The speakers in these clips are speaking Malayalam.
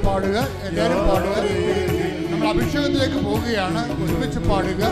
പാടുക, എല്ലാവരും പാടുക. നമ്മൾ അഭിഷേകത്തിലേക്ക് പോവുകയാണ്. ഒരുമിച്ച് പാടുക.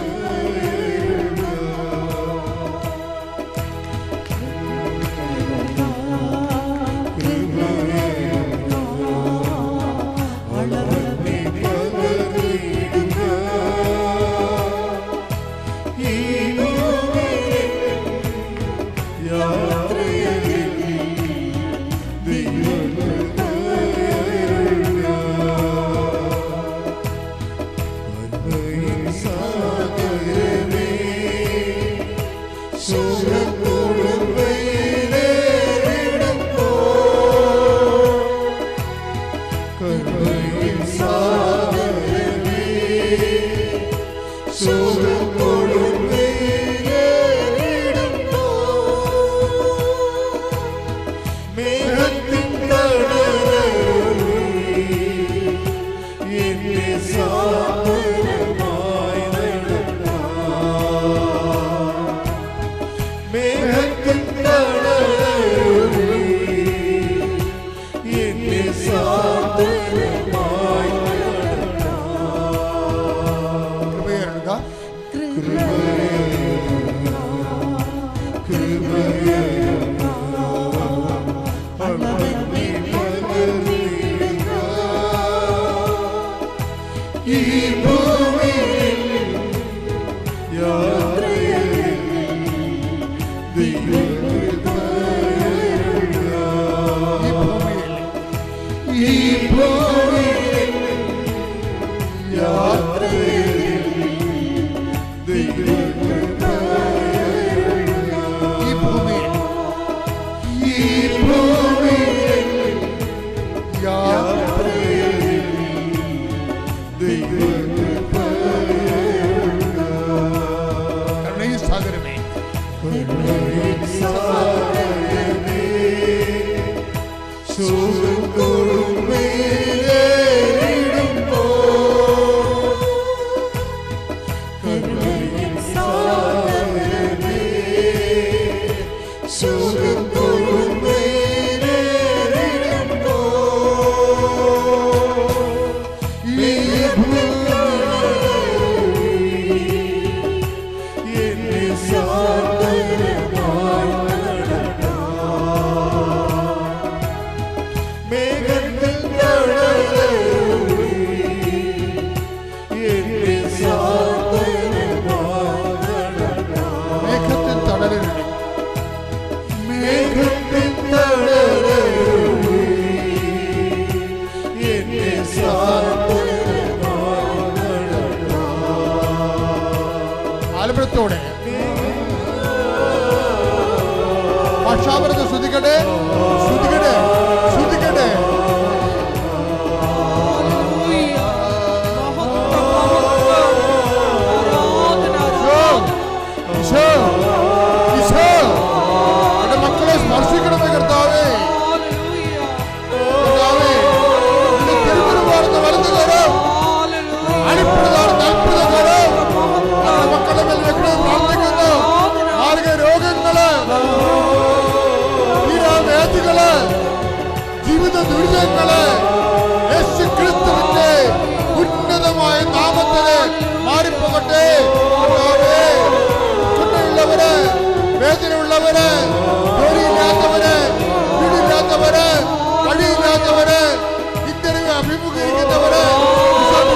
ഭാഷാപരത്തെ ശ്രദ്ധിക്കട്ടെ, ശ്രദ്ധിക്കട്ടെ, ശ്രദ്ധിക്കട്ടെ. മക്കളെ സ്പർശിക്കണമേ കർത്താവേ. തിരുവനന്തപുരത്ത് വലതുകരം അടിപ്പെടുന്നതാണ് താല്പര്യകരം. മക്കളുടെ മേൽ വെക്കണേ പ്രാർത്ഥിക്കുന്നു. മാർഗ രോഗങ്ങള്, തീരാവേദികള്, ജീവിത ദുരിതങ്ങള് യേശു ക്രിസ്തുവിന്റെ ഉന്നതമായ നാമത്തില് മാറിപ്പോകട്ടെ. ചുണ്ടയുള്ളവര്, വേദനയുള്ളവര്, ജോലിയില്ലാത്തവര്, വീടില്ലാത്തവര്, വഴിയില്ലാത്തവര്, ഇന്റർവ്യൂ അഭിമുഖീകരിക്കുന്നവര്,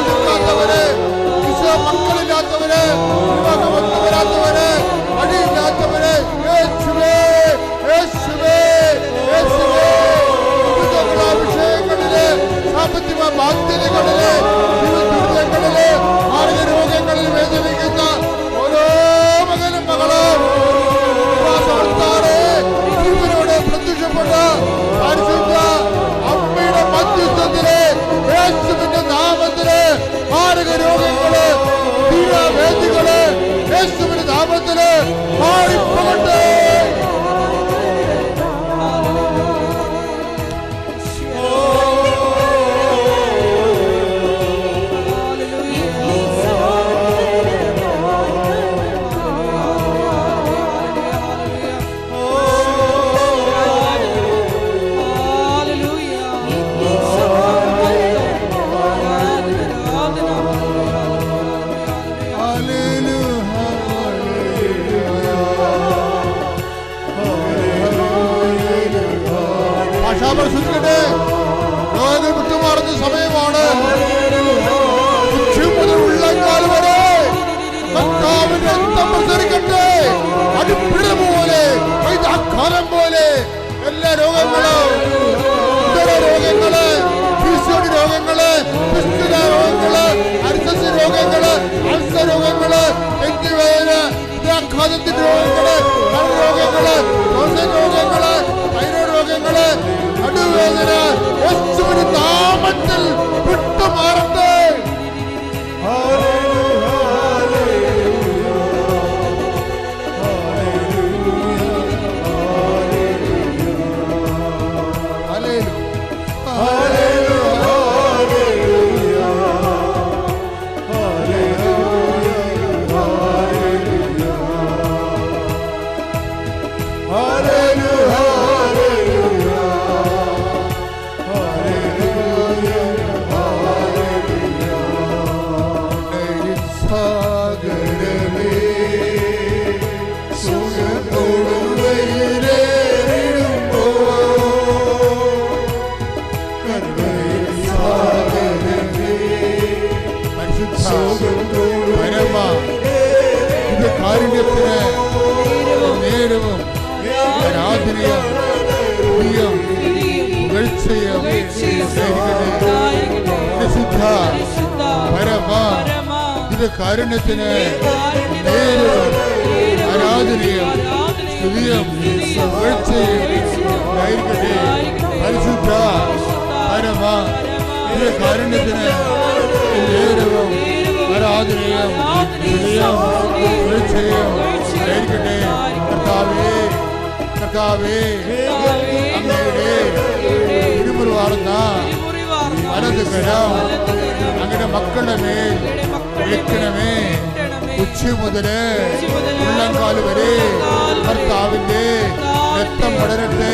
കൊടുക്കാത്തവര്, മക്കളില്ലാത്തവര്, വിവാഹം വരാത്തവര്, വഴിയില്ലാത്തവര്, യേശുവേ, യേശുവേ, യേശുവേ. അഭിഷേകങ്ങളില്, സാമ്പത്തിക ബാധ്യതകളില്, ദുരിതങ്ങളില്, ആരോഗ്യരോഗങ്ങളിൽ വേദനിക്കുന്ന ഓരോ മകനും മകളും ജീവനോട് പ്രത്യക്ഷപ്പെട്ട പരിശുദ്ധ അമ്മയുടെ മധ്യസ്ഥത്തില് യേശുവിന്റെ നാമത്തില് ആരോഗ്യരോഗങ്ങള്, തീരാവേദികള് യേശുവിന്റെ നാമത്തില് മാറിപ്പോകട്ടെ. സമയമാണ്. ഉച്ച മുതൽ ഉള്ളങ്കാൽ വരെ കർത്താവിന്റെ രക്തം പ്രസരിക്കട്ടെ. അടിപ്പിഴ പോലെ കാലം പോലെ എല്ലാ രോഗങ്ങളും, രോഗങ്ങള്, ഫിസിയോളജി രോഗങ്ങള്, രോഗങ്ങള്, അരിസസ് രോഗങ്ങള്, അൾസർ രോഗങ്ങള്, നെഞ്ചുവേദന, ഹൃദയാഘാതത്തിന്റെ രോഗങ്ങള്, രോഗങ്ങള്, രോഗങ്ങള്, തൈറോയ്ഡ് രോഗങ്ങള്, നടുവേദന യേശുവിന്റെ നാമത്തിൽ വിട്ടുമാറട്ടെ. കാരുണ്യത്തിന് നേരവും ആരാധനയും പുകഴ്ചയും ഇത് കാരുണ്യത്തിന് നേരവും ആരാധനയും സ്തുതിയും പുകഴ്ചയും ആയിരിക്കട്ടെ. പരിശുദ്ധ പരമ ഇത് കാരുണ്യത്തിന് നേരവും ആരാധനയും സ്തുതിയും പുകഴ്ചയും ആയിരിക്കട്ടെ. കർത്താവേ, അങ്ങയുടെ ഇരുമുറിവാർന്ന വലതുകരം അങ്ങയുടെ മക്കളുടെ മേൽ വെക്കണമേ. ഉച്ച മുതല് ഉള്ളംകാല് വരെ കർത്താവിന്റെ രക്തം പടരട്ടെ.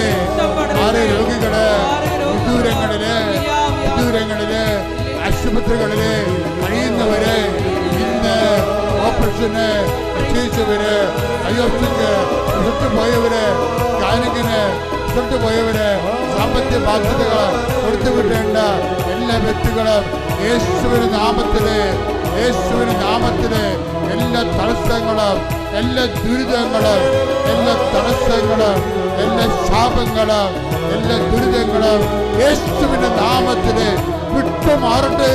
ആറ് രോഗികള് വിദൂരങ്ങളില് ആശുപത്രികളില് കഴിയുന്നവര്, ഇന്ന് ഓപ്പറേഷന് നിശ്ചയിച്ചവര്, അയോധ്യക്ക് പോയവര്, കാനിങ്ങിന് പോയവര്, സാമ്പത്തിക ബാധ്യതകൾ കൊടുത്തുവിട്ടേണ്ട എല്ലാ വ്യക്തികളും യേശുവിന്റെ നാമത്തില് എല്ലാ തടസ്സങ്ങളും, എല്ലാ ദുരിതങ്ങളും, എല്ലാ തടസ്സങ്ങളും, എല്ലാ ശാപങ്ങളും, എല്ലാ ദുരിതങ്ങളും യേശുവിന്റെ നാമത്തില് വിട്ടുമാറട്ടെ.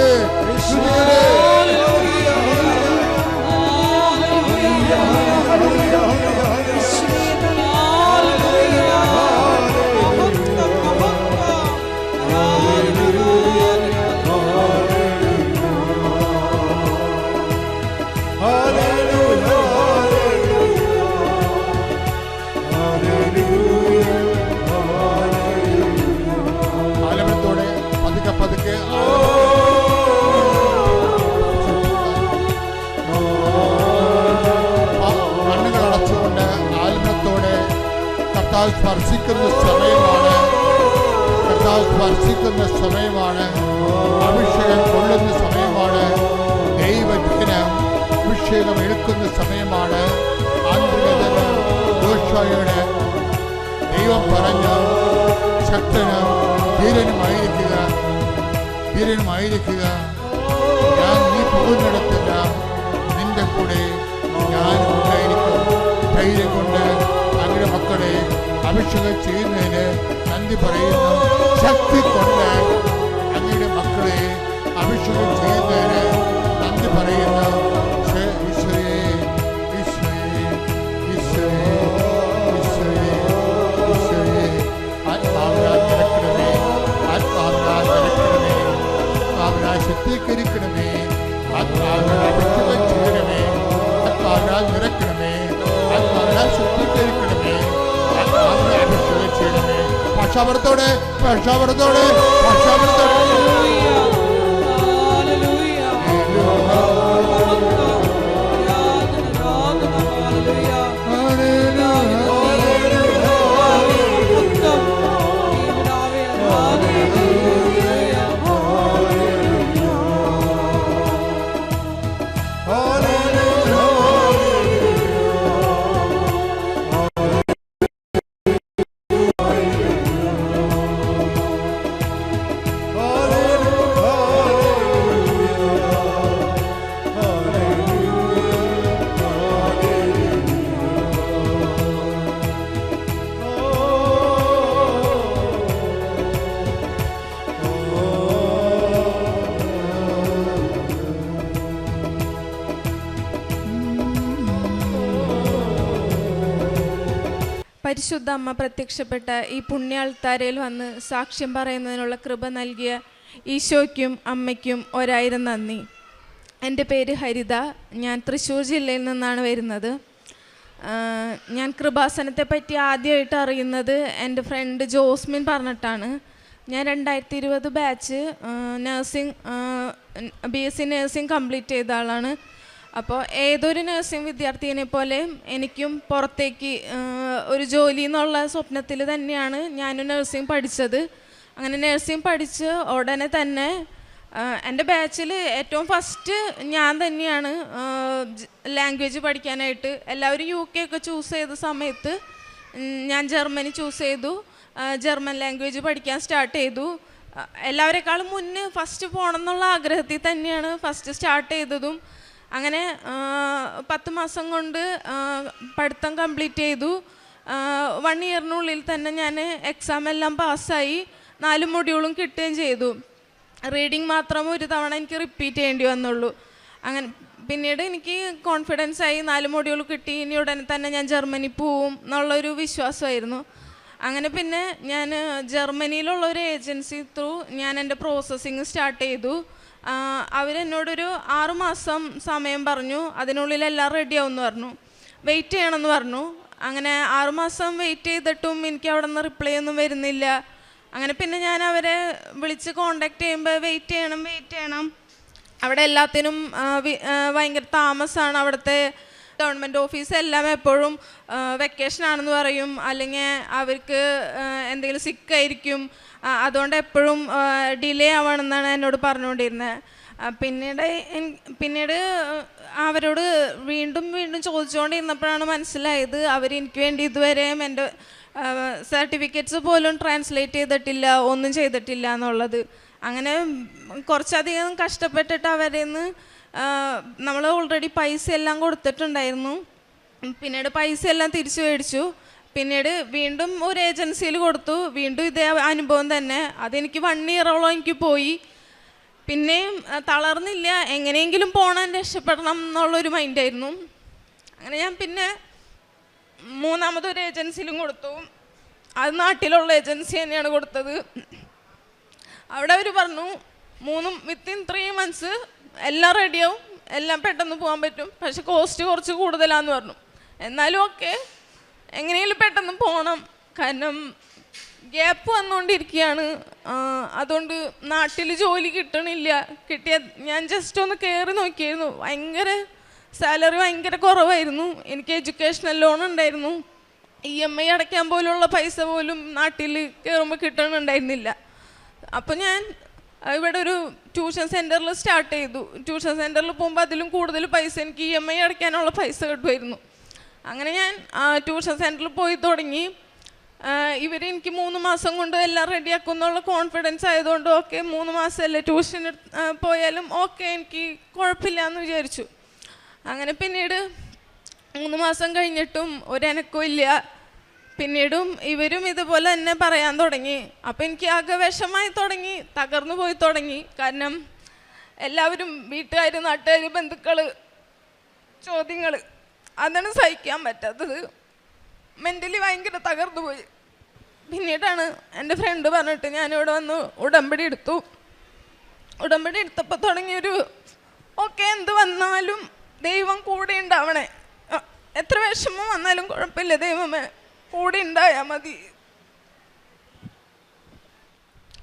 പതുക്കെ കണ്ണുകൾ അടച്ചുകൊണ്ട് ആത്മത്തോടെ കർത്താവ് സ്പർശിക്കുന്ന സമയമാണ്. അഭിഷേകം കൊള്ളുന്ന സമയമാണ്. ദൈവത്തിന് അഭിഷേകം എടുക്കുന്ന സമയമാണ്. ദോഷയുടെ ദൈവം പറഞ്ഞു, ശക്തനും ധീരനുമായിരിക്കുക. ഞാൻ നീ പോകുന്നിടത്തെല്ലാം നിന്റെ കൂടെ ഞാൻ ഉണ്ടായിരിക്കും. ധൈര്യം കൊണ്ട് അങ്ങയുടെ മക്കളെ അഭിഷേകം ചെയ്യുന്നതിന് നന്ദി പറയുന്നു. ശക്തി കൊണ്ട് അങ്ങയുടെ മക്കളെ അഭിഷേകം ചെയ്യുന്നതിന് നന്ദി പറയുന്നു. ശക്തീകരിക്കണമേ, അഭിഷേകം ചെയ്യണമേ, നിറയ്ക്കണമേ, ശക്തീകരിക്കണമേ, അഭിഷേകം ചെയ്യണമേ. ഭാഷാപരത്തോടെ പരിശുദ്ധ അമ്മ പ്രത്യക്ഷപ്പെട്ട ഈ പുണ്യാൾത്താരയിൽ വന്ന് സാക്ഷ്യം പറയുന്നതിനുള്ള കൃപ നൽകിയ ഈശോയ്ക്കും അമ്മയ്ക്കും 1000 നന്ദി. എൻ്റെ പേര് ഹരിത. ഞാൻ തൃശ്ശൂർ ജില്ലയിൽ നിന്നാണ് വരുന്നത്. ഞാൻ കൃപാസനത്തെ പറ്റി ആദ്യമായിട്ട് അറിയുന്നത് എൻ്റെ ഫ്രണ്ട് ജോസ്മിൻ പറഞ്ഞിട്ടാണ്. ഞാൻ 2020 batch nursing BSc nursing complete ചെയ്ത ആളാണ്. അപ്പോൾ ഏതൊരു നഴ്സിംഗ് വിദ്യാർത്ഥിനെ പോലെ എനിക്കും പുറത്തേക്ക് ഒരു ജോലി എന്നുള്ള സ്വപ്നത്തിൽ തന്നെയാണ് ഞാനും നഴ്സിംഗ് പഠിച്ചത്. അങ്ങനെ നഴ്സിംഗ് പഠിച്ച് ഉടനെ തന്നെ എൻ്റെ ബാച്ചിൽ ഏറ്റവും ഫസ്റ്റ് ഞാൻ തന്നെയാണ് ലാംഗ്വേജ് പഠിക്കാനായിട്ട്. എല്ലാവരും UK ഒക്കെ ചൂസ് ചെയ്ത സമയത്ത് ഞാൻ ജർമ്മനി ചൂസ് ചെയ്തു. ജർമ്മൻ ലാംഗ്വേജ് പഠിക്കാൻ സ്റ്റാർട്ട് ചെയ്തു. എല്ലാവരെക്കാളും മുന്നേ ഫസ്റ്റ് പോകണം എന്നുള്ള ആഗ്രഹത്തിൽ തന്നെയാണ് ഫസ്റ്റ് സ്റ്റാർട്ട് ചെയ്തതും. അങ്ങനെ 10 മാസം കൊണ്ട് പഠിത്തം കംപ്ലീറ്റ് ചെയ്തു. 1 ഇയറിനുള്ളിൽ തന്നെ ഞാൻ എക്സാം എല്ലാം പാസ്സായി. 4 മൊഡ്യൂളും കിട്ടുകയും ചെയ്തു. റീഡിങ് മാത്രം ഒരു തവണ എനിക്ക് റിപ്പീറ്റ് ചെയ്യേണ്ടി വന്നുള്ളൂ. അങ്ങനെ പിന്നീട് എനിക്ക് കോൺഫിഡൻസ് ആയി. 4 മൊഡ്യൂൾ കിട്ടി. ഇനി ഉടനെ തന്നെ ഞാൻ ജർമ്മനി പോവും എന്നുള്ളൊരു വിശ്വാസമായിരുന്നു. അങ്ങനെ പിന്നെ ഞാൻ ജർമ്മനിയിലുള്ള ഒരു ഏജൻസി ത്രൂ ഞാൻ എൻ്റെ പ്രോസസ്സിങ് സ്റ്റാർട്ട് ചെയ്തു. അവരെന്നോടൊരു 6 മാസം സമയം പറഞ്ഞു. അതിനുള്ളിൽ എല്ലാം റെഡിയാവുമെന്ന് പറഞ്ഞു. വെയിറ്റ് ചെയ്യണമെന്ന് പറഞ്ഞു. അങ്ങനെ 6 മാസം വെയിറ്റ് ചെയ്തിട്ടും എനിക്ക് അവിടെ നിന്ന് റിപ്ലൈ ഒന്നും വരുന്നില്ല. അങ്ങനെ പിന്നെ ഞാൻ അവരെ വിളിച്ച് കോണ്ടാക്ട് ചെയ്യുമ്പോൾ വെയിറ്റ് ചെയ്യണം. അവിടെ എല്ലാത്തിനും ഭയങ്കര താമസമാണ്. അവിടുത്തെ ഗവൺമെൻറ് ഓഫീസ് എല്ലാം എപ്പോഴും വെക്കേഷനാണെന്ന് പറയും, അല്ലെങ്കിൽ അവർക്ക് എന്തെങ്കിലും സിക്കായിരിക്കും. അതുകൊണ്ട് എപ്പോഴും ഡിലേ ആവണമെന്നാണ് എന്നോട് പറഞ്ഞുകൊണ്ടിരുന്നത്. പിന്നീട് അവരോട് വീണ്ടും ചോദിച്ചുകൊണ്ടിരുന്നപ്പോഴാണ് മനസ്സിലായത് അവരെനിക്ക് വേണ്ടി ഇതുവരെയും എൻ്റെ സർട്ടിഫിക്കറ്റ്സ് പോലും ട്രാൻസ്ലേറ്റ് ചെയ്തിട്ടില്ല, ഒന്നും ചെയ്തിട്ടില്ല എന്നുള്ളത്. അങ്ങനെ കുറച്ചധികം കഷ്ടപ്പെട്ടിട്ട് അവരിൽ നിന്ന് നമ്മൾ ഓൾറെഡി പൈസ എല്ലാം കൊടുത്തിട്ടുണ്ടായിരുന്നു. പിന്നീട് പൈസ എല്ലാം തിരിച്ചു മേടിച്ചു. പിന്നീട് വീണ്ടും ഒരു ഏജൻസിയിൽ കൊടുത്തു. വീണ്ടും ഇതേ അനുഭവം തന്നെ. അതെനിക്ക് 1 ഇയറോളം എനിക്ക് പോയി. പിന്നെയും തളർന്നില്ല. എങ്ങനെയെങ്കിലും പോകണം, രക്ഷപ്പെടണം എന്നുള്ളൊരു മൈൻഡായിരുന്നു. അങ്ങനെ ഞാൻ പിന്നെ 3ാമതൊരു ഏജൻസിയിലും കൊടുത്തു. അത് നാട്ടിലുള്ള ഏജൻസി തന്നെയാണ് കൊടുത്തത്. അവിടെ അവർ പറഞ്ഞു വിത്തിൻ 3 months എല്ലാം റെഡിയാവും, എല്ലാം പെട്ടെന്ന് പോകാൻ പറ്റും, പക്ഷെ കോസ്റ്റ് കുറച്ച് കൂടുതലാന്ന് പറഞ്ഞു. എന്നാലും ഓക്കെ, എങ്ങനെയെങ്കിലും പെട്ടെന്ന് പോകണം, കാരണം ഗ്യാപ്പ് വന്നുകൊണ്ടിരിക്കുകയാണ്. അതുകൊണ്ട് നാട്ടിൽ ജോലി കിട്ടണില്ല. ഞാൻ ജസ്റ്റ് ഒന്ന് കയറി നോക്കിയായിരുന്നു. ഭയങ്കര സാലറി ഭയങ്കര കുറവായിരുന്നു. എനിക്ക് എഡ്യൂക്കേഷണൽ ലോൺ ഉണ്ടായിരുന്നു. EMI അടയ്ക്കാൻ പോലുള്ള പൈസ പോലും നാട്ടിൽ കയറുമ്പോൾ കിട്ടണുണ്ടായിരുന്നില്ല. അപ്പോൾ ഞാൻ ഇവിടെ ഒരു ട്യൂഷൻ സെൻറ്ററിൽ സ്റ്റാർട്ട് ചെയ്തു. ട്യൂഷൻ സെൻറ്ററിൽ പോകുമ്പോൾ അതിലും കൂടുതൽ പൈസ എനിക്ക് EMI അടയ്ക്കാനുള്ള പൈസ കിട്ടുമായിരുന്നു. അങ്ങനെ ഞാൻ ട്യൂഷൻ സെൻറ്ററിൽ പോയി തുടങ്ങി. എനിക്ക് 3 മാസം കൊണ്ട് എല്ലാം റെഡിയാക്കും എന്നുള്ള കോൺഫിഡൻസ് ആയതുകൊണ്ട് ഓക്കെ, 3 മാസമല്ലേ ട്യൂഷന് പോയാലും ഓക്കെ, എനിക്ക് കുഴപ്പമില്ല എന്ന് വിചാരിച്ചു. അങ്ങനെ പിന്നീട് 3 മാസം കഴിഞ്ഞിട്ടും ഒരനക്കവും ഇല്ല. പിന്നീടും ഇവരും ഇതുപോലെ തന്നെ പറയാൻ തുടങ്ങി. അപ്പം എനിക്ക് ആകെ വിഷമായി തുടങ്ങി, തകർന്നു പോയി തുടങ്ങി. കാരണം എല്ലാവരും വീട്ടുകാർ, നാട്ടുകാർ, ബന്ധുക്കൾ, ചോദ്യങ്ങൾ, അതാണ് സഹിക്കാൻ പറ്റാത്തത്. മെൻ്റലി ഭയങ്കര തകർന്നു പോയി. പിന്നീടാണ് എൻ്റെ ഫ്രണ്ട് പറഞ്ഞിട്ട് ഞാനിവിടെ വന്ന് ഉടമ്പടി എടുത്തു. ഉടമ്പടി എടുത്തപ്പോൾ തുടങ്ങിയൊരു ഓക്കെ, എന്ത് വന്നാലും ദൈവം കൂടെ ഉണ്ടാവണേ, എത്ര വിഷമം വന്നാലും കുഴപ്പമില്ല, ദൈവമേ കൂടെ ഉണ്ടായാൽ മതി.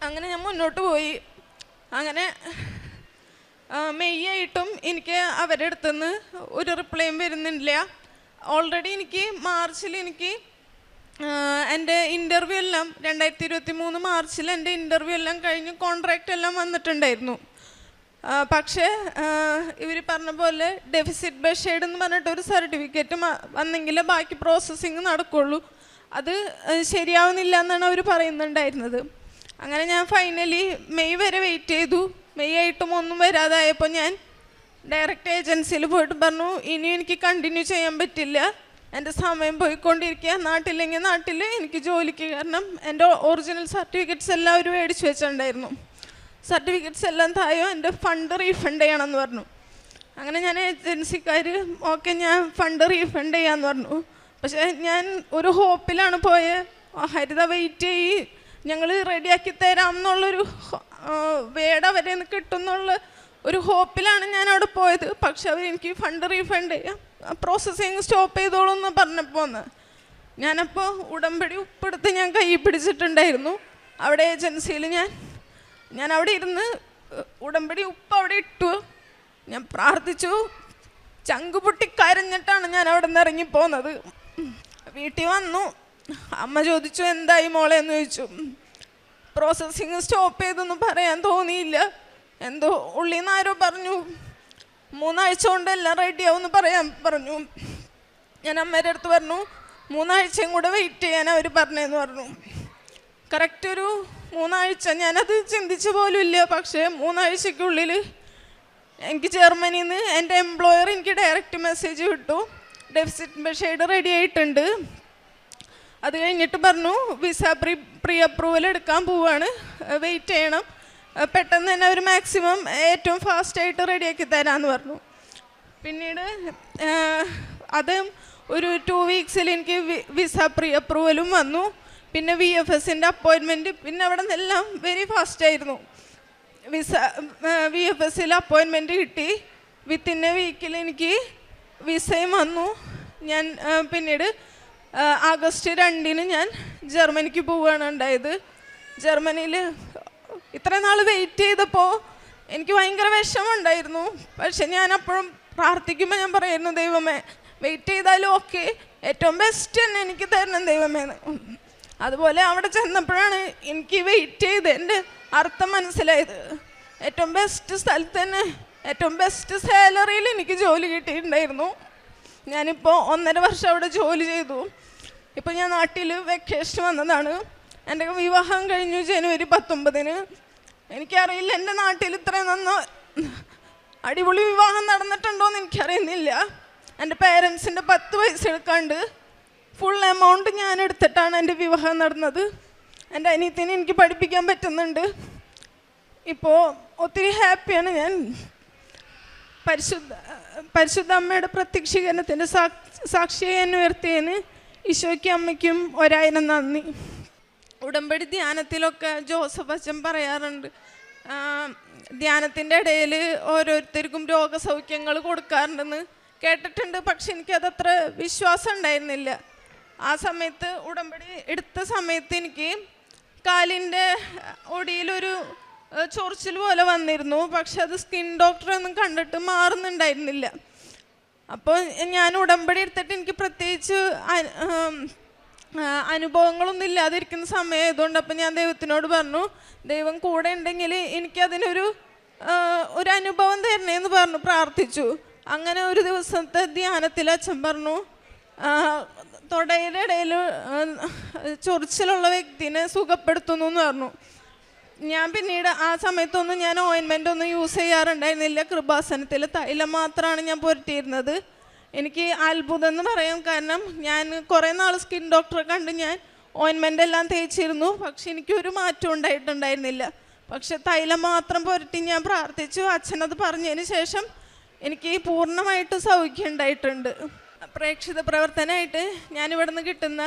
അങ്ങനെ ഞാൻ മുന്നോട്ട് പോയി. അങ്ങനെ മെയ് ആയിട്ടും എനിക്ക് അവരുടെ അടുത്തുനിന്ന് ഒരു റിപ്ലൈയും വരുന്നില്ല. ഓൾറെഡി എനിക്ക് മാർച്ചിൽ എൻ്റെ ഇൻ്റർവ്യൂ എല്ലാം 2023 മാർച്ചിൽ എൻ്റെ ഇൻ്റർവ്യൂ എല്ലാം കഴിഞ്ഞ് കോൺട്രാക്റ്റ് എല്ലാം വന്നിട്ടുണ്ടായിരുന്നു. പക്ഷേ ഇവർ പറഞ്ഞ പോലെ ഡെഫിസിറ്റ് ബഷേഡ് എന്ന് പറഞ്ഞിട്ട് ഒരു സർട്ടിഫിക്കറ്റ് വന്നെങ്കിലേ ബാക്കി പ്രോസസ്സിങ് നടക്കുള്ളൂ. അത് ശരിയാവുന്നില്ല എന്നാണ് അവർ പറയുന്നുണ്ടായിരുന്നത്. അങ്ങനെ ഞാൻ ഫൈനലി മെയ് വരെ വെയിറ്റ് ചെയ്തു. മെയ് ആയിട്ടും ഒന്നും വരാതായപ്പോൾ ഞാൻ ഡയറക്റ്റ് ഏജൻസിയിൽ പോയിട്ട് പറഞ്ഞു, ഇനി എനിക്ക് കണ്ടിന്യൂ ചെയ്യാൻ പറ്റില്ല, എൻ്റെ സമയം പോയിക്കൊണ്ടിരിക്കുക, നാട്ടിലെങ്കിൽ നാട്ടിൽ എനിക്ക് ജോലിക്ക്. കാരണം എൻ്റെ ഒറിജിനൽ സർട്ടിഫിക്കറ്റ്സ് എല്ലാം അവർ മേടിച്ച് വെച്ചിട്ടുണ്ടായിരുന്നു. സർട്ടിഫിക്കറ്റ്സ് എല്ലാം തായോ, എൻ്റെ ഫണ്ട് റീഫണ്ട് ചെയ്യണമെന്ന് പറഞ്ഞു. അങ്ങനെ ഞാൻ ഏജൻസിക്കാർ ഓക്കെ, ഞാൻ ഫണ്ട് റീഫണ്ട് ചെയ്യാമെന്ന് പറഞ്ഞു. പക്ഷേ ഞാൻ ഒരു ഹോപ്പിലാണ് പോയത്. ഹരിത വെയിറ്റ് ചെയ്യ്, ഞങ്ങൾ റെഡിയാക്കി തരാം എന്നുള്ളൊരു വേട് അവരെ നിന്ന് കിട്ടുന്നുള്ള ഒരു ഹോപ്പിലാണ് ഞാൻ അവിടെ പോയത്. പക്ഷെ അവരെനിക്ക് ഫണ്ട് റീഫണ്ട് ചെയ്യാം, പ്രോസസ്സിങ് സ്റ്റോപ്പ് ചെയ്തോളൂ എന്ന് പറഞ്ഞപ്പോൾ ഞാനപ്പോൾ ഉടമ്പടി ഉപ്പെടുത്ത് ഞാൻ കൈ പിടിച്ചിട്ടുണ്ടായിരുന്നു. അവിടെ ഏജൻസിയിൽ ഞാൻ അവിടെ ഇരുന്ന് ഉടമ്പടി ഉപ്പ് അവിടെ ഇട്ടു. ഞാൻ പ്രാർത്ഥിച്ചു, ചങ്ക് പൊട്ടി കരഞ്ഞിട്ടാണ് ഞാൻ അവിടെ നിന്ന് ഇറങ്ങിപ്പോന്നത്. വീട്ടിൽ വന്നു, അമ്മ ചോദിച്ചു എന്തായി മോളെ എന്ന് ചോദിച്ചു. പ്രോസസ്സിങ് സ്റ്റോപ്പ് ചെയ്തൊന്നും പറയാൻ തോന്നിയില്ല. എന്തോ ഉള്ളിൽ നിന്ന് ആരോ പറഞ്ഞു 3 ആഴ്ച കൊണ്ട് എല്ലാം റെഡിയാവുമെന്ന് പറയാൻ പറഞ്ഞു. ഞാൻ അമ്മയുടെ അടുത്ത് പറഞ്ഞു 3 ആഴ്ചയും കൂടെ വെയിറ്റ് ചെയ്യാൻ അവർ പറഞ്ഞതെന്ന് പറഞ്ഞു. കറക്റ്റ് ഒരു 3 ആഴ്ച ഞാനത് ചിന്തിച്ചു പോലും ഇല്ല. പക്ഷേ 3 ആഴ്ചയ്ക്കുള്ളിൽ എനിക്ക് ജർമ്മനിയിൽ നിന്ന് എൻ്റെ എംപ്ലോയർ എനിക്ക് ഡയറക്റ്റ് മെസ്സേജ് വിട്ടു, ഡെഫിസിറ്റ് ഷെയ്ഡ് റെഡി ആയിട്ടുണ്ട്. അത് കഴിഞ്ഞിട്ട് പറഞ്ഞു വിസ പ്രീ അപ്രൂവൽ എടുക്കാൻ പോവാണ്, വെയിറ്റ് ചെയ്യണം, പെട്ടെന്ന് തന്നെ ഒരു മാക്സിമം ഏറ്റവും ഫാസ്റ്റായിട്ട് റെഡിയാക്കി തരാമെന്ന് പറഞ്ഞു. പിന്നീട് അത് ഒരു 2 വീക്സിൽ എനിക്ക് വിസ പ്രീ അപ്രൂവലും വന്നു. പിന്നെ VFSൻ്റെ അപ്പോയിൻമെൻറ്റ്, പിന്നെ അവിടെ നിന്നെല്ലാം വെരി ഫാസ്റ്റായിരുന്നു. VFSൽ അപ്പോയിൻമെൻറ്റ് കിട്ടി. വിത്തിൻ എ വീക്കിൽ എനിക്ക് വിസയും വന്നു. ഞാൻ പിന്നീട് ആഗസ്റ്റ് 2 ഞാൻ ജർമ്മനിക്ക് പോവുകയാണ് ഉണ്ടായത്. ജർമ്മനിയിൽ ഇത്ര നാൾ വെയിറ്റ് ചെയ്തപ്പോൾ എനിക്ക് ഭയങ്കര വിഷമമുണ്ടായിരുന്നു. പക്ഷെ ഞാൻ അപ്പോഴും പ്രാർത്ഥിക്കുമ്പോൾ ഞാൻ പറയുന്നു, ദൈവമേ വെയിറ്റ് ചെയ്താലും ഓക്കെ, ഏറ്റവും ബെസ്റ്റ് തന്നെ എനിക്ക് തരണം ദൈവമേന്ന്. അതുപോലെ അവിടെ ചെന്നപ്പോഴാണ് എനിക്ക് വെയിറ്റ് ചെയ്ത് എൻ്റെ അർത്ഥം മനസ്സിലായത്. ഏറ്റവും ബെസ്റ്റ് സ്ഥലത്ത് തന്നെ ഏറ്റവും ബെസ്റ്റ് സാലറിയിൽ എനിക്ക് ജോലി കിട്ടിയിട്ടുണ്ടായിരുന്നു. ഞാനിപ്പോൾ 1.5 വർഷം അവിടെ ജോലി ചെയ്തു. ഇപ്പോൾ ഞാൻ നാട്ടിൽ വെക്കേഷൻ വന്നതാണ്. എൻ്റെ വിവാഹം കഴിഞ്ഞു ജനുവരി 19. എനിക്കറിയില്ല എൻ്റെ നാട്ടിൽ ഇത്രയും അടിപൊളി വിവാഹം നടന്നിട്ടുണ്ടോയെന്ന് എനിക്കറിയുന്നില്ല. എൻ്റെ പേരൻസിൻ്റെ 10 പൈസ എടുക്കാണ്ട് ഫുൾ എമൗണ്ട് ഞാൻ എടുത്തിട്ടാണ് എൻ്റെ വിവാഹം നടന്നത്. എൻ്റെ അനിയത്തിനെ എനിക്ക് പഠിപ്പിക്കാൻ പറ്റുന്നുണ്ട്. ഇപ്പോൾ ഒത്തിരി ഹാപ്പിയാണ് ഞാൻ. പരിശുദ്ധ അമ്മയുടെ പ്രത്യക്ഷീകരണത്തിൻ്റെ സാക്ഷിയെ എന്നെ ഉയർത്തിയതിന് ഈശോയ്ക്കും അമ്മയ്ക്കും 1000 നന്ദി. ഉടമ്പടി ധ്യാനത്തിലൊക്കെ ജോസഫ് അച്ഛൻ പറയാറുണ്ട്, ധ്യാനത്തിൻ്റെ ഇടയിൽ ഓരോരുത്തർക്കും രോഗസൗഖ്യങ്ങൾ കൊടുക്കാറുണ്ടെന്ന് കേട്ടിട്ടുണ്ട്. പക്ഷെ എനിക്കതത്ര വിശ്വാസം ഉണ്ടായിരുന്നില്ല. ആ സമയത്ത് ഉടമ്പടി എടുത്ത സമയത്ത് എനിക്ക് കാലിൻ്റെ ഒടിയിലൊരു ചൊറിച്ചിൽ പോലെ വന്നിരുന്നു. പക്ഷെ അത് സ്കിൻ ഡോക്ടറൊന്നും കണ്ടിട്ട് മാറുന്നുണ്ടായിരുന്നില്ല. അപ്പോൾ ഞാൻ ഉടമ്പടി എടുത്തിട്ട് എനിക്ക് പ്രത്യേകിച്ച് അനുഭവങ്ങളൊന്നും ഇല്ലാതിരിക്കുന്ന സമയമായതുകൊണ്ട് അപ്പം ഞാൻ ദൈവത്തിനോട് പറഞ്ഞു, ദൈവം കൂടെ ഉണ്ടെങ്കിൽ എനിക്കതിനൊരു അനുഭവം തരണേന്ന് പറഞ്ഞു പ്രാർത്ഥിച്ചു. അങ്ങനെ ഒരു ദിവസത്തെ ധ്യാനത്തിൽ അച്ഛൻ പറഞ്ഞു, തൊടയുടെ ഇടയിൽ ചൊറിച്ചിലുള്ള വ്യക്തിനെ സുഖപ്പെടുത്തുന്നു എന്ന് പറഞ്ഞു. ഞാൻ പിന്നീട് ആ സമയത്തൊന്നും ഞാൻ ഓയിൻമെൻ്റ് ഒന്നും യൂസ് ചെയ്യാറുണ്ടായിരുന്നില്ല. കൃപാസനത്തിൽ തൈലം മാത്രമാണ് ഞാൻ പുരട്ടിയിരുന്നത്. എനിക്ക് അത്ഭുതം എന്ന് പറയാം, കാരണം ഞാൻ കുറേ നാൾ സ്കിൻ ഡോക്ടറെ കണ്ട് ഞാൻ ഓയിൻമെൻ്റ് എല്ലാം തേച്ചിരുന്നു. പക്ഷെ എനിക്കൊരു മാറ്റം ഉണ്ടായിട്ടുണ്ടായിരുന്നില്ല. പക്ഷെ തൈലം മാത്രം പുരട്ടി ഞാൻ പ്രാർത്ഥിച്ചു. അച്ഛനത് പറഞ്ഞതിന് ശേഷം എനിക്ക് പൂർണ്ണമായിട്ട് സൗഖ്യം ഉണ്ടായിട്ടുണ്ട്. പ്രേക്ഷിത പ്രവർത്തനമായിട്ട് ഞാനിവിടെ നിന്ന് കിട്ടുന്ന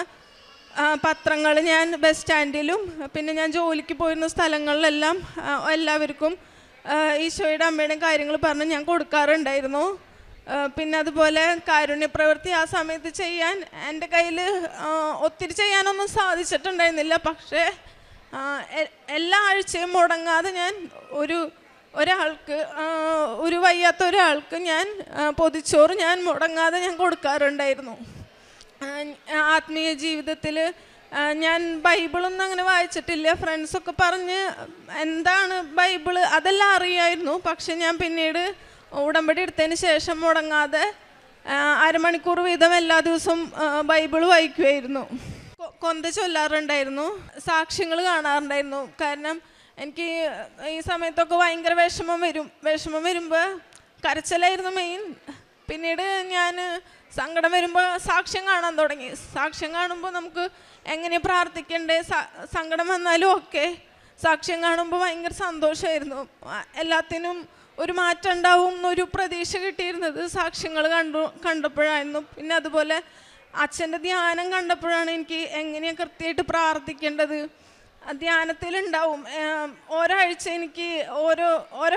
പത്രങ്ങൾ ഞാൻ ബസ് സ്റ്റാൻഡിലും പിന്നെ ഞാൻ ജോലിക്ക് പോയിരുന്ന സ്ഥലങ്ങളിലെല്ലാം എല്ലാവർക്കും ഈശോയുടെ അമ്മയുടെയും കാര്യങ്ങൾ പറഞ്ഞ് ഞാൻ കൊടുക്കാറുണ്ടായിരുന്നു. പിന്നെ അതുപോലെ കാരുണ്യപ്രവൃത്തി ആ സമയത്ത് ചെയ്യാൻ എൻ്റെ കയ്യിൽ ഒത്തിരി ചെയ്യാനൊന്നും സാധിച്ചിട്ടുണ്ടായിരുന്നില്ല. പക്ഷേ എല്ലാ ആഴ്ചയും മുടങ്ങാതെ ഞാൻ ഒരാൾക്ക് ഒരു വയ്യാത്ത ഒരാൾക്ക് ഞാൻ പൊതിച്ചോറ് ഞാൻ മുടങ്ങാതെ ഞാൻ കൊടുക്കാറുണ്ടായിരുന്നു. ആത്മീയ ജീവിതത്തിൽ ഞാൻ ബൈബിളൊന്നും അങ്ങനെ വായിച്ചിട്ടില്ല. ഫ്രണ്ട്സൊക്കെ പറഞ്ഞ് എന്താണ് ബൈബിള് അതെല്ലാം അറിയായിരുന്നു. പക്ഷെ ഞാൻ പിന്നീട് ഉടമ്പടി എടുത്തതിന് ശേഷം മുടങ്ങാതെ 1/2 മണിക്കൂർ വീതം എല്ലാ ദിവസവും ബൈബിൾ വായിക്കുമായിരുന്നു. കൊന്ത ചൊല്ലാറുണ്ടായിരുന്നു, സാക്ഷ്യങ്ങൾ കാണാറുണ്ടായിരുന്നു. കാരണം എനിക്ക് ഈ സമയത്തൊക്കെ ഭയങ്കര വിഷമം വരുമ്പോൾ കരച്ചിലായിരുന്നു മെയിൻ. പിന്നീട് ഞാൻ സങ്കടം വരുമ്പോൾ സാക്ഷ്യം കാണാൻ തുടങ്ങി. സാക്ഷ്യം കാണുമ്പോൾ നമുക്ക് എങ്ങനെ പ്രാർത്ഥിക്കണ്ടേ, സങ്കടം വന്നാലും ഒക്കെ സാക്ഷ്യം കാണുമ്പോൾ ഭയങ്കര സന്തോഷമായിരുന്നു. എല്ലാത്തിനും ഒരു മാറ്റം ഉണ്ടാവും എന്നൊരു പ്രതീക്ഷ കിട്ടിയിരുന്നത് സാക്ഷ്യങ്ങൾ കണ്ടപ്പോഴായിരുന്നു. പിന്നെ അതുപോലെ അച്ഛൻ്റെ ധ്യാനം കണ്ടപ്പോഴാണ് എനിക്ക് എങ്ങനെയാണ് കൃത്യമായിട്ട് പ്രാർത്ഥിക്കേണ്ടത്. ധ്യാനത്തിലുണ്ടാവും ഓരോ ആഴ്ച എനിക്ക് ഓരോ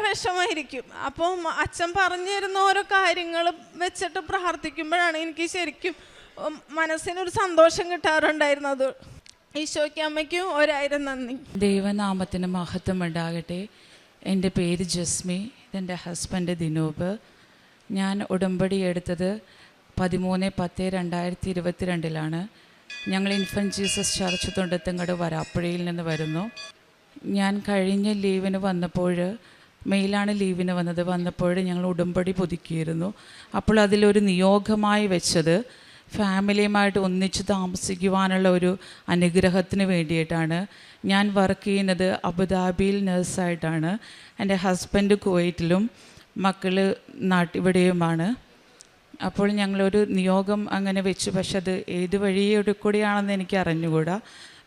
വിഷമായിരിക്കും. അപ്പം അച്ഛൻ പറഞ്ഞു തരുന്ന ഓരോ കാര്യങ്ങൾ വെച്ചിട്ട് പ്രാർത്ഥിക്കുമ്പോഴാണ് എനിക്ക് ശരിക്കും മനസ്സിനൊരു സന്തോഷം കിട്ടാറുണ്ടായിരുന്നത്. ഈശോയ്ക്ക് അമ്മയ്ക്കും 1000 നന്ദി. ദൈവനാമത്തിന് മഹത്വം ഉണ്ടാകട്ടെ. എൻ്റെ പേര് ജസ്മി, ഇതെൻ്റെ ഹസ്ബൻഡ് ദിനൂപ്. ഞാൻ ഉടമ്പടി എടുത്തത് 13/10/2022 ഞങ്ങൾ ഇൻഫൻറ്റ് ജീസസ് ചർച്ച് തൊണ്ടത്തങ്ങട് വരാപ്പുഴയിൽ നിന്ന് വരുന്നു. ഞാൻ കഴിഞ്ഞ ലീവിന് വന്നപ്പോൾ, മെയിലാണ് ലീവിന് വന്നപ്പോൾ ഞങ്ങൾ ഉടമ്പടി പുതുക്കിയിരുന്നു. അപ്പോൾ അതിലൊരു നിയോഗമായി വെച്ചത് ഫാമിലിയുമായിട്ട് ഒന്നിച്ച് താമസിക്കുവാനുള്ള ഒരു അനുഗ്രഹത്തിന് വേണ്ടിയിട്ടാണ്. ഞാൻ വർക്ക് ചെയ്യുന്നത് അബുദാബിയിൽ നഴ്സായിട്ടാണ്. എൻ്റെ ഹസ്ബൻഡ് കുവൈറ്റിലും മക്കൾ ഇവിടെയുമാണ്. അപ്പോൾ ഞങ്ങളൊരു നിയോഗം അങ്ങനെ വെച്ചു. പക്ഷെ അത് ഏത് വഴിയോട് കൂടിയാണെന്ന് എനിക്ക് അറിഞ്ഞുകൂടാ.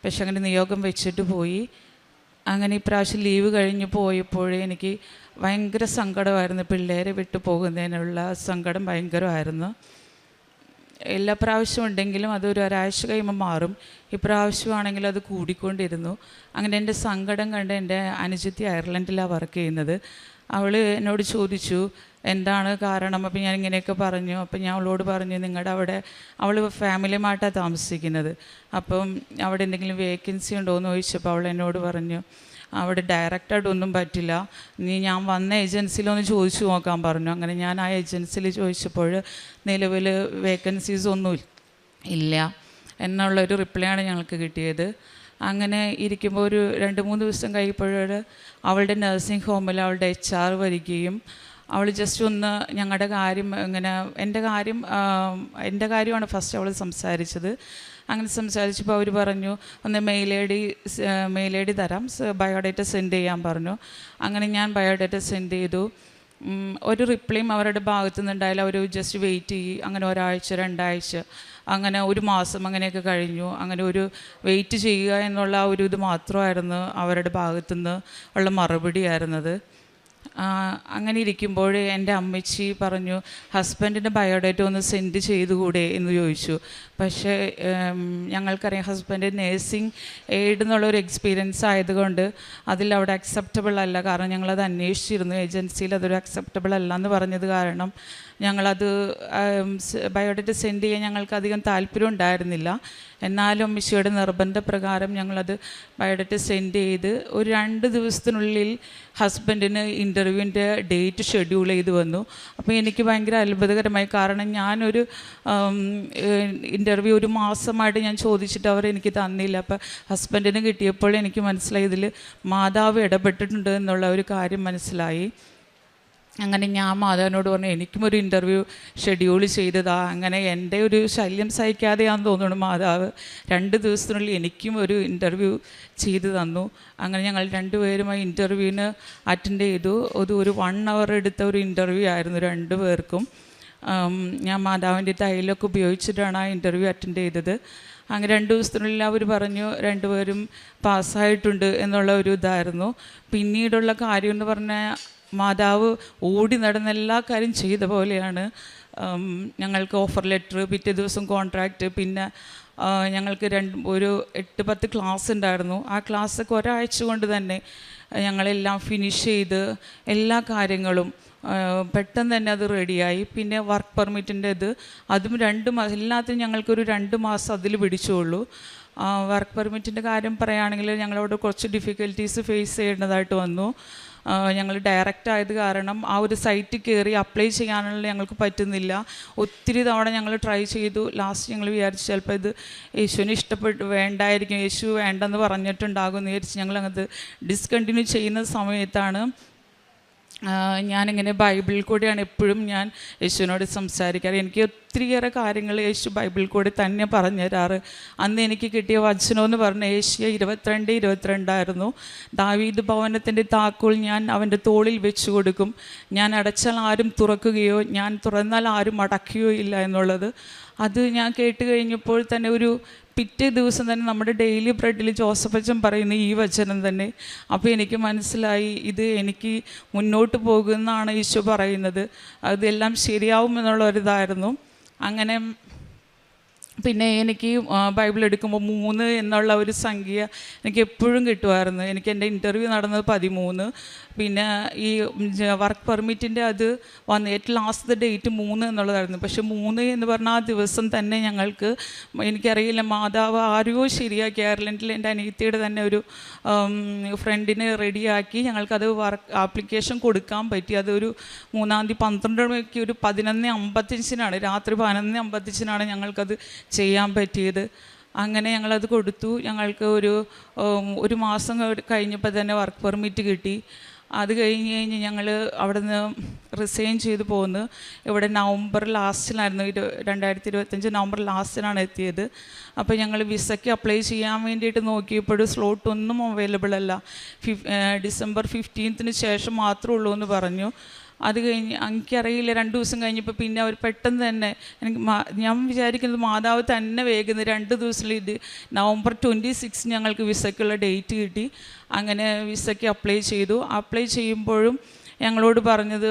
പക്ഷെ അങ്ങനെ നിയോഗം വെച്ചിട്ട് പോയി. അങ്ങനെ ഇപ്രാവശ്യം ലീവ് കഴിഞ്ഞ് പോയപ്പോഴേ എനിക്ക് ഭയങ്കര സങ്കടമായിരുന്നു. പിള്ളേരെ വിട്ടു പോകുന്നതിനുള്ള സങ്കടം ഭയങ്കരമായിരുന്നു. എല്ലാ പ്രാവശ്യവും ഉണ്ടെങ്കിലും അതൊരു ഒരാഴ്ച കഴിയുമ്പോൾ മാറും. ഇപ്രാവശ്യമാണെങ്കിലും അത് കൂടിക്കൊണ്ടിരുന്നു. അങ്ങനെ എൻ്റെ സങ്കടം കണ്ട് എൻ്റെ അനുജത്തി അയർലൻഡിലാണ് വർക്ക് ചെയ്യുന്നത്. അവൾ എന്നോട് ചോദിച്ചു എന്താണ് കാരണം. അപ്പം ഞാൻ ഇങ്ങനെയൊക്കെ പറഞ്ഞു. അപ്പം ഞാൻ അവളോട് പറഞ്ഞു, നിങ്ങളുടെ അവിടെ, അവൾ ഫാമിലിയുമായിട്ടാണ് താമസിക്കുന്നത്, അപ്പം അവിടെ എന്തെങ്കിലും വേക്കൻസി ഉണ്ടോ എന്ന് ചോദിച്ചപ്പോൾ അവൾ എന്നോട് പറഞ്ഞു അവിടെ ഡയറക്റ്റായിട്ടൊന്നും പറ്റില്ല, ഞാൻ വന്ന ഏജൻസിയിലൊന്ന് ചോദിച്ചു നോക്കാൻ പറഞ്ഞു. അങ്ങനെ ഞാൻ ആ ഏജൻസിയിൽ ചോദിച്ചപ്പോൾ നിലവിൽ വേക്കൻസീസ് ഒന്നും ഇല്ല എന്നുള്ളൊരു റിപ്ലൈ ആണ് ഞങ്ങൾക്ക് കിട്ടിയത്. അങ്ങനെ ഇരിക്കുമ്പോൾ ഒരു 2-3 ദിവസം കഴിയുമ്പോൾ അവളുടെ നഴ്സിംഗ് ഹോമിൽ അവളുടെ HR വരികയും അവൾ ജസ്റ്റ് ഒന്ന് ഞങ്ങളുടെ കാര്യം ഇങ്ങനെ എൻ്റെ കാര്യമാണ് ഫസ്റ്റ് അവൾ സംസാരിച്ചത്. അങ്ങനെ സംസാരിച്ചപ്പോൾ അവർ പറഞ്ഞു ഒന്ന് മെയിൽ ഐ ഡി തരാം, ബയോഡേറ്റ സെൻഡ് ചെയ്യാൻ പറഞ്ഞു. അങ്ങനെ ഞാൻ ബയോഡേറ്റ സെൻഡ് ചെയ്തു. ഒരു റിപ്ലൈയും അവരുടെ ഭാഗത്തു നിന്നുണ്ടായില്ല. അവർ ജസ്റ്റ് വെയിറ്റ് ചെയ്യും. അങ്ങനെ ഒരാഴ്ച 2 ആഴ്ച അങ്ങനെ 1 മാസം അങ്ങനെയൊക്കെ കഴിഞ്ഞു. അങ്ങനെ ഒരു വെയിറ്റ് ചെയ്യുക എന്നുള്ള ഒരു ഇത് മാത്രമായിരുന്നു അവരുടെ ഭാഗത്തുനിന്ന് ഉള്ള മറുപടി ആയിരുന്നത്. അങ്ങനെ ഇരിക്കുമ്പോൾ എൻ്റെ അമ്മച്ചി പറഞ്ഞു ഹസ്ബൻഡിൻ്റെ ബയോഡേറ്റ ഒന്ന് സെൻഡ് ചെയ്തുകൂടെ എന്ന് ചോദിച്ചു. പക്ഷേ ഞങ്ങൾക്കറിയാം ഹസ്ബൻഡ് നേഴ്സിംഗ് എയ്ഡ് എന്നുള്ളൊരു എക്സ്പീരിയൻസ് ആയതുകൊണ്ട് അതിലവിടെ അക്സെപ്റ്റബിൾ അല്ല. കാരണം ഞങ്ങളത് അന്വേഷിച്ചിരുന്നു, ഏജൻസിയിൽ അതൊരു അക്സെപ്റ്റബിൾ അല്ല എന്ന് പറഞ്ഞത് കാരണം ഞങ്ങളത് ബയോഡേറ്റ സെൻഡ് ചെയ്യാൻ ഞങ്ങൾക്ക് അധികം താല്പര്യം ഉണ്ടായിരുന്നില്ല. എന്നാലും അമ്മച്ചിയുടെ നിർബന്ധപ്രകാരം ഞങ്ങളത് ബയോഡേറ്റ സെൻഡ് ചെയ്ത് ഒരു 2 ദിവസത്തിനുള്ളിൽ ഹസ്ബൻഡിന് ഇൻ്റർവ്യൂവിൻ്റെ ഡേറ്റ് ഷെഡ്യൂൾ ചെയ്ത് വന്നു. അപ്പോൾ എനിക്ക് ഭയങ്കര അത്ഭുതകരമായി. കാരണം ഞാനൊരു ഇൻ്റർവ്യൂ 1 മാസമായിട്ട് ഞാൻ ചോദിച്ചിട്ട് അവർ എനിക്ക് തന്നില്ല. അപ്പോൾ ഹസ്ബൻഡിന് കിട്ടിയപ്പോൾ എനിക്ക് മനസ്സിലായി ഇതിൽ മാതാവ് ഇടപെട്ടിട്ടുണ്ട് എന്നുള്ള ഒരു കാര്യം മനസ്സിലായി. അങ്ങനെ ഞാൻ മാതാവിനോട് പറഞ്ഞു എനിക്കും ഒരു ഇൻ്റർവ്യൂ ഷെഡ്യൂൾ ചെയ്തതാ. അങ്ങനെ എൻ്റെ ഒരു ശല്യം സഹിക്കാതെയാണെന്ന് തോന്നുന്നു മാതാവ് 2 ദിവസത്തിനുള്ളിൽ എനിക്കും ഒരു ഇൻ്റർവ്യൂ ചെയ്തു തന്നു. അങ്ങനെ ഞങ്ങൾ 2 പേരും ആ ഇൻ്റർവ്യൂവിന് അറ്റൻഡ് ചെയ്തു. ഒരു 1 hour എടുത്ത ഒരു ഇൻ്റർവ്യൂ ആയിരുന്നു 2 പേർക്കും. ഞാൻ മാതാവിൻ്റെ തൈലൊക്കെ ഉപയോഗിച്ചിട്ടാണ് ആ ഇൻ്റർവ്യൂ അറ്റൻഡ് ചെയ്തത്. അങ്ങനെ 2 ദിവസത്തിനുള്ളിൽ അവർ പറഞ്ഞു 2 പേരും പാസ്സായിട്ടുണ്ട് എന്നുള്ള ഒരു ഇതായിരുന്നു. പിന്നീടുള്ള കാര്യം എന്ന് പറഞ്ഞാൽ മാതാവ് ഓടി നടന്ന എല്ലാ കാര്യം ചെയ്ത പോലെയാണ്. ഞങ്ങൾക്ക് ഓഫർ ലെറ്റർ, പിറ്റേ ദിവസം കോൺട്രാക്റ്റ്, പിന്നെ ഞങ്ങൾക്ക് ഒരു 8-10 ക്ലാസ് ഉണ്ടായിരുന്നു. ആ ക്ലാസ്സൊക്കെ ഒരാഴ്ച കൊണ്ട് തന്നെ ഞങ്ങളെല്ലാം ഫിനിഷ് ചെയ്ത് എല്ലാ കാര്യങ്ങളും പെട്ടെന്ന് തന്നെ അത് റെഡിയായി. പിന്നെ വർക്ക് പെർമിറ്റിൻ്റെ അതും 2 മാസം, എല്ലാത്തിനും ഞങ്ങൾക്കൊരു 2 മാസം അതിൽ പിടിച്ചുള്ളൂ. വർക്ക് പെർമിറ്റിൻ്റെ കാര്യം പറയുകയാണെങ്കിൽ ഞങ്ങളവിടെ കുറച്ച് ഡിഫിക്കൽട്ടീസ് ഫേസ് ചെയ്യേണ്ടതായിട്ട് വന്നു. ഞങ്ങൾ ഡയറക്റ്റ് ആയത് കാരണം ആ ഒരു സൈറ്റിൽ കയറി അപ്ലൈ ചെയ്യാനുള്ള ഞങ്ങൾക്ക് പറ്റുന്നില്ല. ഒത്തിരി തവണ ഞങ്ങൾ ട്രൈ ചെയ്തു. ലാസ്റ്റ് ഞങ്ങൾ വിചാരിച്ചു ചിലപ്പോൾ ഇത് യേശുവിന് വേണ്ടായിരിക്കും, യേശു വേണ്ടെന്ന് പറഞ്ഞിട്ടുണ്ടാകും എന്ന് വിചാരിച്ച് ഞങ്ങളത് ഡിസ്കണ്ടിന്യൂ ചെയ്യുന്ന സമയത്താണ് ഞാനിങ്ങനെ ബൈബിളിൽ കൂടെയാണ് എപ്പോഴും ഞാൻ യേശുവിനോട് സംസാരിക്കാറ്. എനിക്ക് ഒത്തിരിയേറെ കാര്യങ്ങൾ യേശു ബൈബിളിൽ കൂടെ തന്നെ പറഞ്ഞു തരാറ്. അന്ന് എനിക്ക് കിട്ടിയ വചനമെന്ന് പറഞ്ഞ ഏഷ്യ 22:22 ദാവീദ് ഭവനത്തിൻ്റെ താക്കോൽ ഞാൻ അവൻ്റെ തോളിൽ വെച്ചു കൊടുക്കും, ഞാൻ അടച്ചാൽ ആരും തുറക്കുകയോ ഞാൻ തുറന്നാൽ ആരും അടയ്ക്കുകയോ ഇല്ല എന്നുള്ളത്. അത് ഞാൻ കേട്ട് കഴിഞ്ഞപ്പോൾ തന്നെ ഒരു പിറ്റേ ദിവസം തന്നെ നമ്മുടെ ഡെയിലി ബ്രെഡിൽ ജോസഫ് അച്ഛൻ പറയുന്ന ഈ വചനം തന്നെ. അപ്പോൾ എനിക്ക് മനസ്സിലായി ഇത് എനിക്ക് മുന്നോട്ട് പോകുമെന്നാണ് ഈശോ പറയുന്നത്, അതെല്ലാം ശരിയാവും എന്നുള്ളൊരിതായിരുന്നു. അങ്ങനെ പിന്നെ എനിക്ക് ബൈബിൾ എടുക്കുമ്പോൾ 3 എന്നുള്ള ഒരു സംഖ്യ എനിക്ക് എപ്പോഴും കിട്ടുമായിരുന്നു. എനിക്ക് എൻ്റെ ഇൻ്റർവ്യൂ നടന്നത് 13, പിന്നെ ഈ വർക്ക് പെർമിറ്റിൻ്റെ അത് വന്ന് ഏറ്റവും ലാസ്റ്റ് ഡേറ്റ് 3 എന്നുള്ളതായിരുന്നു. പക്ഷെ 3 എന്ന് പറഞ്ഞാൽ ആ ദിവസം തന്നെ ഞങ്ങൾക്ക്, എനിക്കറിയില്ല, മാതാവ് ആരെയോ ശരിയാക്കി അയർലൻഡിൽ എൻ്റെ അനിയത്തിയുടെ തന്നെ ഒരു ഫ്രണ്ടിനെ റെഡിയാക്കി ഞങ്ങൾക്കത് ആപ്ലിക്കേഷൻ കൊടുക്കാൻ പറ്റി. അതൊരു 3-ാം തീയതി 12 മണിക്ക് ഒരു 11:55 രാത്രി 11:55 ഞങ്ങൾക്കത് ചെയ്യാൻ പറ്റിയത്. അങ്ങനെ ഞങ്ങളത് കൊടുത്തു. ഞങ്ങൾക്ക് ഒരു മാസം കഴിഞ്ഞപ്പോൾ തന്നെ വർക്ക് പെർമിറ്റ് കിട്ടി. അത് കഴിഞ്ഞ് ഞങ്ങൾ അവിടെ നിന്ന് റിസൈൻ ചെയ്ത് പോന്ന്. ഇവിടെ നവംബർ ലാസ്റ്റിലായിരുന്നു, 2025 നവംബർ ലാസ്റ്റിലാണ് എത്തിയത്. അപ്പോൾ ഞങ്ങൾ വിസയ്ക്ക് അപ്ലൈ ചെയ്യാൻ വേണ്ടിയിട്ട് നോക്കിയപ്പോൾ സ്ലോട്ടൊന്നും അവൈലബിൾ അല്ല. ഡിസംബർ 15 ശേഷം മാത്രമേ ഉള്ളൂ എന്ന് പറഞ്ഞു. അത് കഴിഞ്ഞ് എനിക്കറിയില്ല, 2 ദിവസം കഴിഞ്ഞപ്പോൾ പിന്നെ അവർ പെട്ടെന്ന് തന്നെ ഞാൻ വിചാരിക്കുന്നത് മാതാവ് തന്നെ വേഗം 2 ദിവസത്തിൽ ഇത് നവംബർ 26 ഞങ്ങൾക്ക് വിസയ്ക്കുള്ള ഡേറ്റ് കിട്ടി. അങ്ങനെ വിസയ്ക്ക് അപ്ലൈ ചെയ്തു. അപ്ലൈ ചെയ്യുമ്പോഴും ഞങ്ങളോട് പറഞ്ഞത്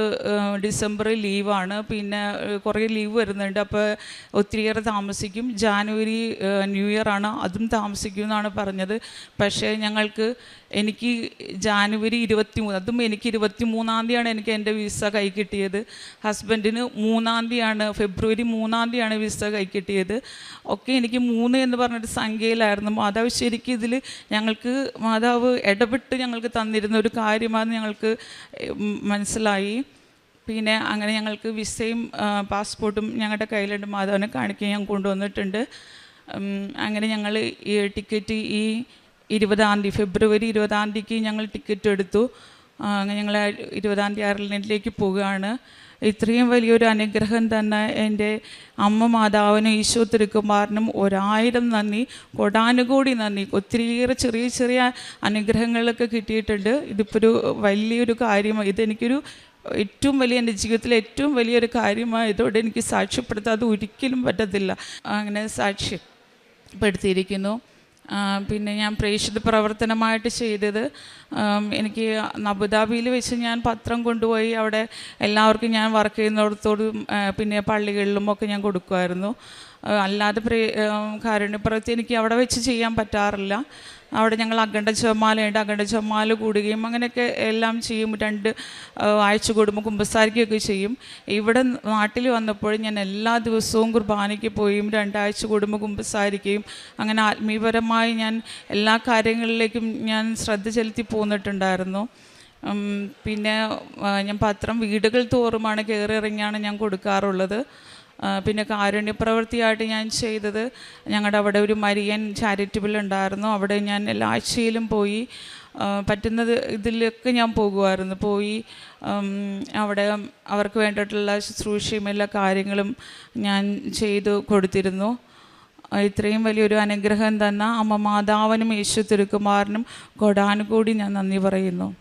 ഡിസംബറിൽ ലീവാണ്, പിന്നെ കുറേ ലീവ് വരുന്നുണ്ട്, അപ്പോൾ ഒത്തിരിയേറെ താമസിക്കും, ജാനുവരി ന്യൂ ഇയർ ആണ്, അതും താമസിക്കും എന്നാണ് പറഞ്ഞത്. പക്ഷേ എനിക്ക് ജാനുവരി 23, അതും എനിക്ക് 23-ാം തീയതിയാണ് എനിക്ക് എൻ്റെ വിസ കൈ കിട്ടിയത്. ഹസ്ബൻഡിന് 3-ാം തീയതിയാണ്, ഫെബ്രുവരി 3-ാം തീയതിയാണ് വിസ കൈ കിട്ടിയത്. ഒക്കെ എനിക്ക് 3 എന്ന് പറഞ്ഞൊരു സംഖ്യയിലായിരുന്നു. മാതാവ് ശരിക്കും ഇതിൽ മാതാവ് ഇടപെട്ട് ഞങ്ങൾക്ക് തന്നിരുന്ന ഒരു കാര്യമാണെന്ന് ഞങ്ങൾക്ക് മനസ്സിലായി. പിന്നെ അങ്ങനെ ഞങ്ങൾക്ക് വിസയും പാസ്പോർട്ടും ഞങ്ങളുടെ കയ്യിലുണ്ട്, മാതാവിനെ കാണിക്കാൻ ഞാൻ കൊണ്ടുവന്നിട്ടുണ്ട്. അങ്ങനെ ഞങ്ങൾ ഈ ടിക്കറ്റ് ഈ 20-ാം തീയതി ഫെബ്രുവരി 20-ാം തീയതിക്ക് ഞങ്ങൾ ടിക്കറ്റ് എടുത്തു. അങ്ങനെ ഞങ്ങൾ 20-ാം തീയതി അയർലൻഡിലേക്ക് പോവുകയാണ്. ഇത്രയും വലിയൊരു അനുഗ്രഹം തന്നെ എൻ്റെ അമ്മ മാതാവിനും ഈശോ തിരുക്കുമാരനും 1000 നന്ദി, കൊടാനുകൂടി നന്ദി. ഒത്തിരിയേറെ ചെറിയ ചെറിയ അനുഗ്രഹങ്ങളൊക്കെ കിട്ടിയിട്ടുണ്ട്. ഇതിപ്പോൾ ഒരു വലിയൊരു കാര്യമാണ്. ഇതെനിക്കൊരു ഏറ്റവും വലിയ, എൻ്റെ ജീവിതത്തിലെ ഏറ്റവും വലിയൊരു കാര്യമായതോടെ എനിക്ക് സാക്ഷ്യപ്പെടുത്താതെ ഒരിക്കലും പറ്റത്തില്ല. അങ്ങനെ സാക്ഷ്യപ്പെടുത്തിയിരിക്കുന്നു. പിന്നെ ഞാൻ പ്രേക്ഷിത പ്രവർത്തനമായിട്ട് ചെയ്തത്, എനിക്ക് അബുദാബിയിൽ വെച്ച് ഞാൻ പത്രം കൊണ്ടുപോയി അവിടെ എല്ലാവർക്കും ഞാൻ വർക്ക് ചെയ്യുന്നിടത്തോടും പിന്നെ പള്ളികളിലുമൊക്കെ ഞാൻ കൊടുക്കുമായിരുന്നു. അല്ലാതെ കാരുണ്യപ്രവൃത്തി എനിക്ക് അവിടെ വെച്ച് ചെയ്യാൻ പറ്റാറില്ല. അവിടെ ഞങ്ങൾ അഖണ്ഡ ജപമാലയുണ്ട്, അഖണ്ഡ ജപമാല കൂടുകയും അങ്ങനെയൊക്കെ എല്ലാം ചെയ്യും. 2 ആഴ്ച കൂടുമ്പോൾ കുമ്പസാരിക്കുകയൊക്കെ ചെയ്യും. ഇവിടെ നാട്ടിൽ വന്നപ്പോൾ ഞാൻ എല്ലാ ദിവസവും കുർബാനയ്ക്ക് പോയും 2 ആഴ്ച കൂടുമ്പോൾ കുമ്പസാരിക്കുകയും അങ്ങനെ ആത്മീയപരമായി ഞാൻ എല്ലാ കാര്യങ്ങളിലേക്കും ഞാൻ ശ്രദ്ധ ചെലുത്തി പോന്നിട്ടുണ്ടായിരുന്നു. പിന്നെ ഞാൻ പത്രം വീടുകൾ തോറുമാണ് കയറി ഇറങ്ങിയാണ് ഞാൻ കൊടുക്കാറുള്ളത്. പിന്നെ കാരുണ്യപ്രവൃത്തിയായിട്ട് ഞാൻ ചെയ്തത്, ഞങ്ങളുടെ അവിടെ ഒരു മരിയൻ ചാരിറ്റബിൾ ഉണ്ടായിരുന്നു. അവിടെ ഞാൻ എല്ലാ ആഴ്ചയിലും പോയി പറ്റുന്നത് ഇതിലൊക്കെ ഞാൻ പോകുമായിരുന്നു. പോയി അവിടെ അവർക്ക് വേണ്ടിയിട്ടുള്ള ശുശ്രൂഷയും എല്ലാ കാര്യങ്ങളും ഞാൻ ചെയ്തു കൊടുത്തിരുന്നു. ഇത്രയും വലിയൊരു അനുഗ്രഹം തന്ന അമ്മ മാതാവിനും യേശു തിരുക്കുമാരനും കൊടാനുകൂടി ഞാൻ നന്ദി പറയുന്നു.